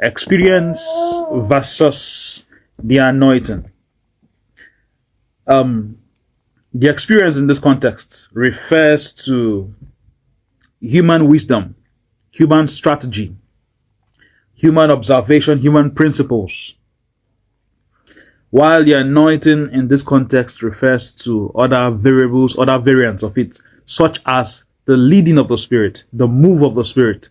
Experience versus the anointing. The experience in this context refers to human wisdom, human strategy, human observation, human principles, while the anointing in this context refers to other variables, other variants of it, such as the leading of the Spirit, the move of the Spirit,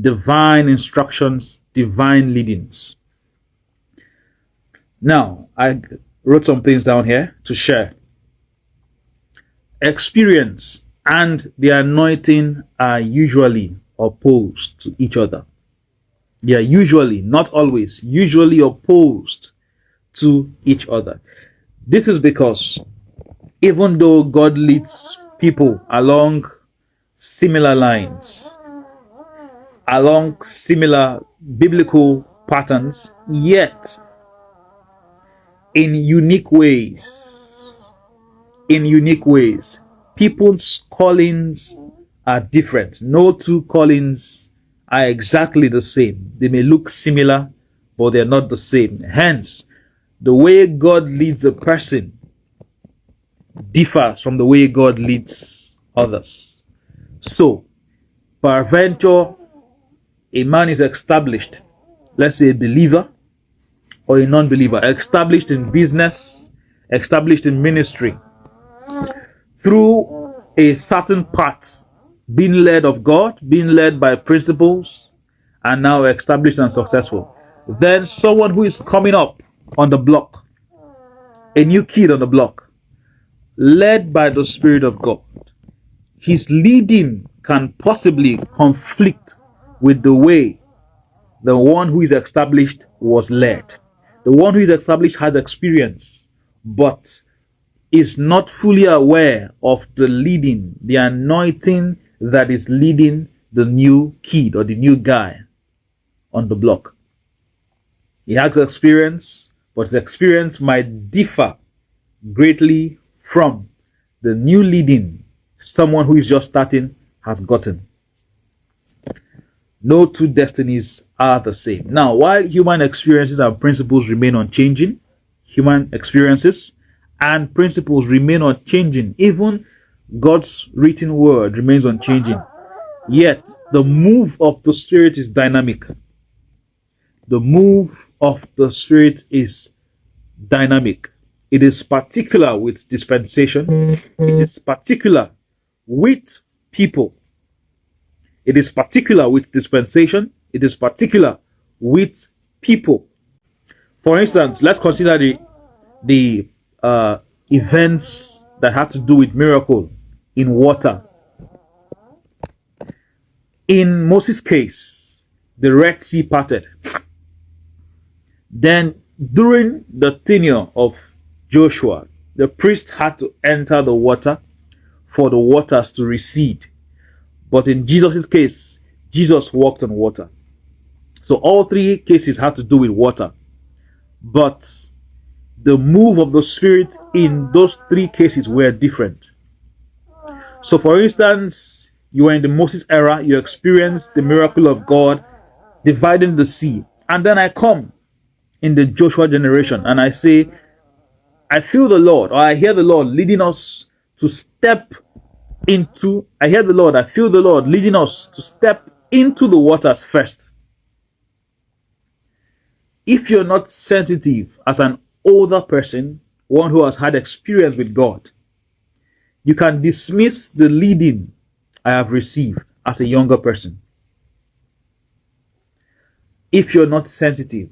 divine instructions, divine leadings. Now, I wrote some things down here to share. Experience and the anointing are usually opposed to each other. They are usually, not always, usually opposed to each other. This is because even though God leads people along similar lines, along similar biblical patterns, yet in unique ways, people's callings are different. No two callings are exactly the same. They may look similar, but they're not the same. Hence, the way God leads a person differs from the way God leads others. So, peradventure, a man is established, let's say a believer or a non-believer, established in business, established in ministry, through a certain path, being led of God, being led by principles, and now established and successful. Then someone who is coming up on the block, a new kid on the block, led by the Spirit of God, his leading can possibly conflict with the way the one who is established was led. The one who is established has experience, but is not fully aware of the leading, the anointing that is leading the new kid or the new guy on the block. He has experience, but his experience might differ greatly from the new leading someone who is just starting has gotten. No two destinies are the same. Now, while human experiences and principles remain unchanging, human experiences and principles remain unchanging, even God's written word remains unchanging, yet the move of the Spirit is dynamic. The move of the Spirit is dynamic. It is particular with dispensation. It is particular with people. It is particular with dispensation. It is particular with people. For instance, let's consider the events that had to do with miracle in water. In Moses' case, the Red Sea parted. Then, during the tenure of Joshua, the priest had to enter the water for the waters to recede. But in Jesus' case, Jesus walked on water. So all three cases had to do with water. But the move of the Spirit in those three cases were different. So for instance, you were in the Moses era, you experienced the miracle of God dividing the sea. And then I come in the Joshua generation and I say, I feel the Lord, or I hear the Lord leading us to step into, I feel the Lord leading us to step into the waters first. If you're not sensitive as an older person, one who has had experience with God, you can dismiss the leading I have received as a younger person. If you're not sensitive,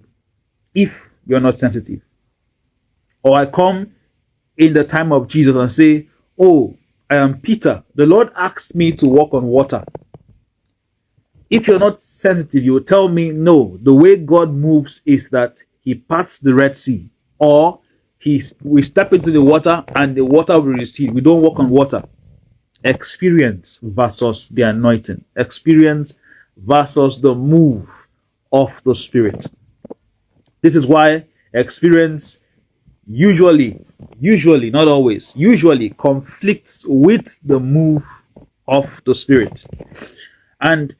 or I come in the time of Jesus and say, oh, I am Peter. The Lord asked me to walk on water. If you're not sensitive, you will tell me, no, the way God moves is that He parts the Red Sea, or we step into the water and the water will recede. We don't walk on water. Experience versus the anointing. Experience versus the move of the Spirit. This is why experience usually, not always, usually conflicts with the move of the Spirit. And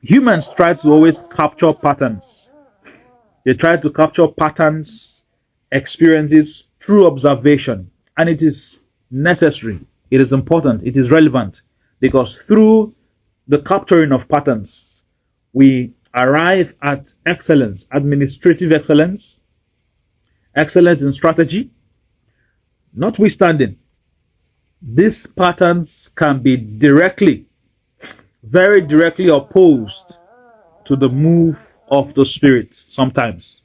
Humans try to always capture patterns. They try to capture patterns, experiences through observation, and it is necessary, it is important, it is relevant, because through the capturing of patterns, we arrive at excellence, administrative excellence, excellence in strategy. Notwithstanding, these patterns can be directly, very directly opposed to the move of the Spirit sometimes.